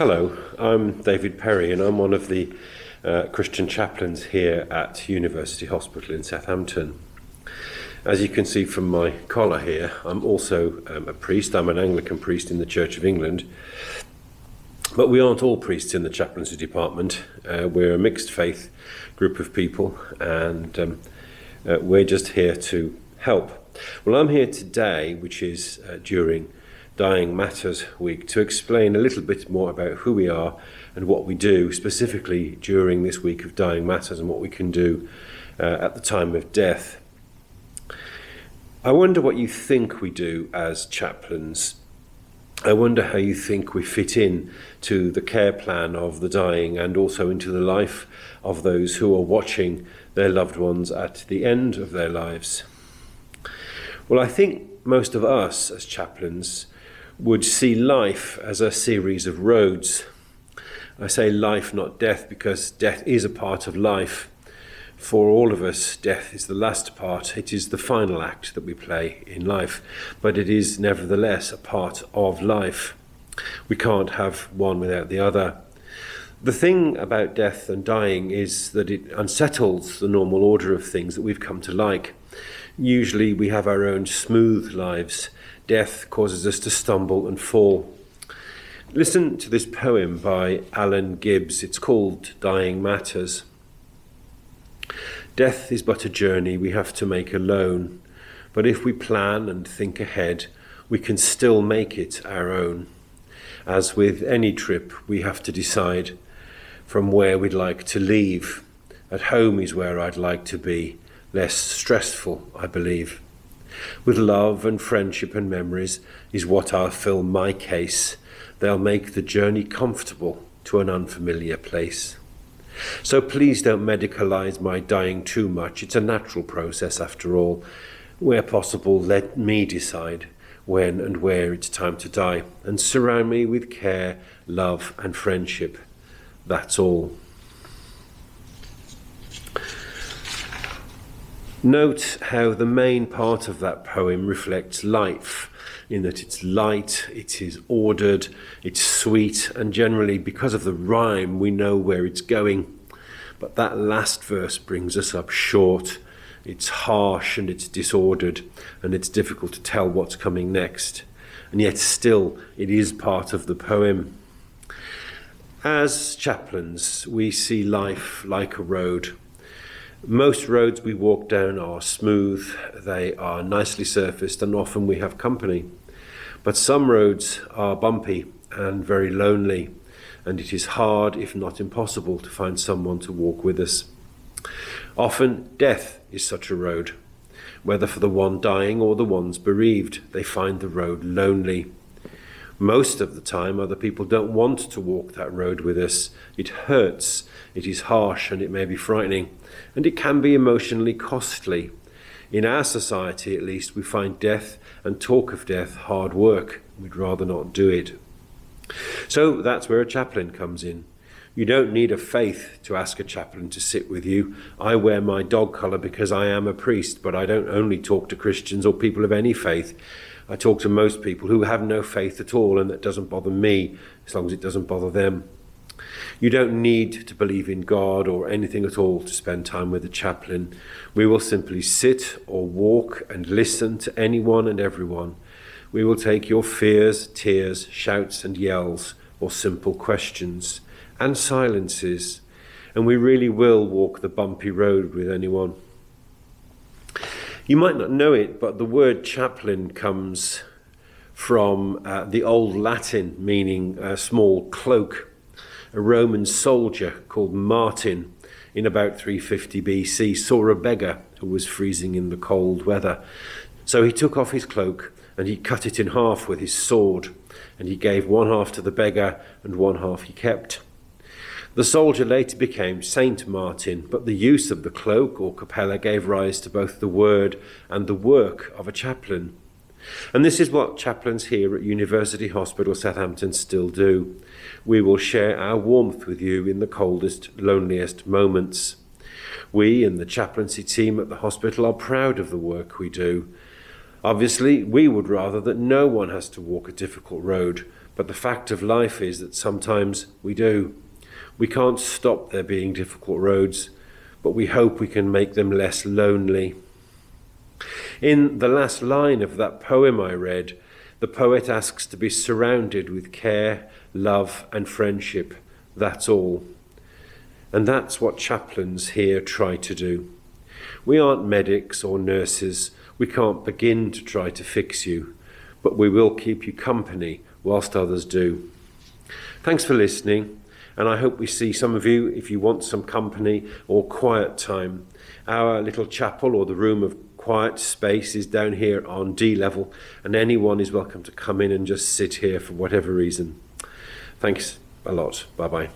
Hello, I'm David Perry and I'm one of the Christian chaplains here at University Hospital in Southampton. As you can see from my collar here, I'm also a priest. I'm an Anglican priest in the Church of England. But we aren't all priests in the chaplaincy department. We're a mixed faith group of people and we're just here to help. Well, I'm here today, which is during Dying Matters Week, to explain a little bit more about who we are and what we do, specifically during this week of Dying Matters and what we can do at the time of death. I wonder what you think we do as chaplains. I wonder how you think we fit in to the care plan of the dying and also into the life of those who are watching their loved ones at the end of their lives. Well, I think most of us as chaplains would see life as a series of roads. I say life, not death, because death is a part of life. For all of us, death is the last part. It is the final act that we play in life, but it is nevertheless a part of life. We can't have one without the other. The thing about death and dying is that it unsettles the normal order of things that we've come to like. Usually we have our own smooth lives. Death causes us to stumble and fall. Listen to this poem by Alan Gibbs. It's called Dying Matters. Death is but a journey we have to make alone, but if we plan and think ahead, we can still make it our own. As with any trip, we have to decide from where we'd like to leave. At home is where I'd like to be, less stressful, I believe. With love and friendship and memories is what I'll fill my case. They'll make the journey comfortable to an unfamiliar place. So please don't medicalize my dying too much. It's a natural process after all. Where possible, let me decide when and where it's time to die, and surround me with care, love and friendship. That's all. Note how the main part of that poem reflects life, in that it's light, it is ordered, it's sweet, and generally because of the rhyme we know where it's going. But that last verse brings us up short. It's harsh and it's disordered, and it's difficult to tell what's coming next. And yet still it is part of the poem. As chaplains, we see life like a road. Most roads we walk down are smooth, they are nicely surfaced, and often we have company. But some roads are bumpy and very lonely, and it is hard, if not impossible, to find someone to walk with us. Often death is such a road. Whether for the one dying or the ones bereaved, they find the road lonely. Most of the time, other people don't want to walk that road with us. It hurts, it is harsh, and it may be frightening, and it can be emotionally costly. In our society, at least, we find death and talk of death hard work. We'd rather not do it. So that's where a chaplain comes in. You don't need a faith to ask a chaplain to sit with you. I wear my dog collar because I am a priest, but I don't only talk to Christians or people of any faith. I talk to most people who have no faith at all, and that doesn't bother me as long as it doesn't bother them. You don't need to believe in God or anything at all to spend time with a chaplain. We will simply sit or walk and listen to anyone and everyone. We will take your fears, tears, shouts and yells, or simple questions and silences, and we really will walk the bumpy road with anyone. You might not know it, but the word chaplain comes from the Old Latin meaning a small cloak. A Roman soldier called Martin in about 350 BC saw a beggar who was freezing in the cold weather. So he took off his cloak and he cut it in half with his sword, and he gave one half to the beggar and one half he kept. The soldier later became Saint Martin, but the use of the cloak or capella gave rise to both the word and the work of a chaplain. And this is what chaplains here at University Hospital Southampton still do. We will share our warmth with you in the coldest, loneliest moments. We and the chaplaincy team at the hospital are proud of the work we do. Obviously, we would rather that no one has to walk a difficult road, But the fact of life is that sometimes we do. We can't stop there being difficult roads, but we hope we can make them less lonely. In the last line of that poem I read, the poet asks to be surrounded with care, love and friendship. That's all. And that's what chaplains here try to do. We aren't medics or nurses. We can't begin to try to fix you, but we will keep you company whilst others do. Thanks for listening, and I hope we see some of you if you want some company or quiet time. Our little chapel, or the room of quiet space, is down here on D level, and anyone is welcome to come in and just sit here for whatever reason. Thanks a lot. Bye-bye.